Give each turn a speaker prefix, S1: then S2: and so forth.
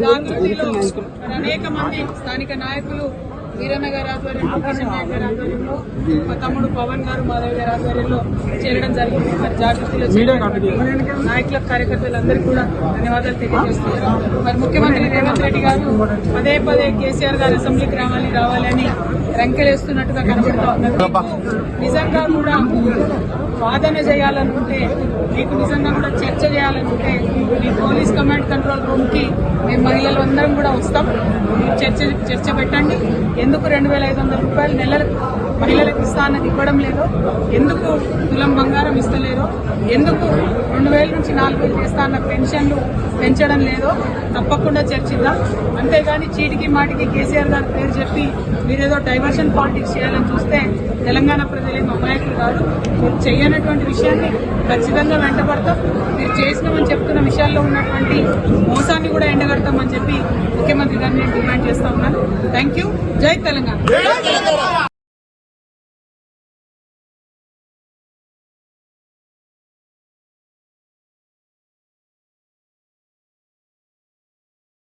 S1: జాగృతిలో అనేక మంది స్థానిక నాయకులు వీరన్న గారి ఆధ్వర్యంలో, కిషన్ నాయక్ గారి ఆధ్వర్యంలో, మా తమ్ముడు పవన్ గారు, మాధవ్ గారి ఆధ్వర్యంలో చేరడం జరిగింది. మరి జాగృతిలో నాయకులకు, కార్యకర్తలందరికీ కూడా ధన్యవాదాలు తెలియజేస్తున్నారు. మరి ముఖ్యమంత్రి రేవంత్ రెడ్డి గారు పదే పదే కేసీఆర్ గారు అసెంబ్లీకి రావాలి అని రంకెలేస్తున్నట్టుగా కనబడుతూ ఉన్నారు. నిజంగా కూడా వాదన చేయాలనుకుంటే, మీకు నిజంగా కూడా చర్చ చేయాలనుకుంటే మీ పోలీస్ కమాండ్ కంట్రోల్ రూమ్ కి మేము మహిళలు అందరం కూడా వస్తాం. చర్చ పెట్టండి. ఎందుకు 2,500 రూపాయలు నెలలకు మహిళలకు ఇస్తానని ఇవ్వడం లేదు, ఎందుకు తులం బంగారం ఇస్తలేరో, ఎందుకు 2,000 నుంచి 4,000 చేస్తాన్న పెన్షన్లు పెంచడం లేదో తప్పకుండా చర్చిద్దాం. అంతేగాని చీటికి మాటికి కేసీఆర్ గారి పేరు చెప్పి మీరేదో డైవర్షన్ పాలిటిక్స్ చేయాలని చూస్తే తెలంగాణ ప్రజలేం అమాయకులు కాదు. మీరు చేయనటువంటి విషయాన్ని ఖచ్చితంగా వెంటబడతాం. మీరు చేసినామని చెప్తున్న విషయాల్లో ఉన్నటువంటి మోసాన్ని కూడా ఎండగడతామని చెప్పి ముఖ్యమంత్రి గారిని నేను డిమాండ్ చేస్తా ఉన్నాను. Thank you. జై తెలంగాణ.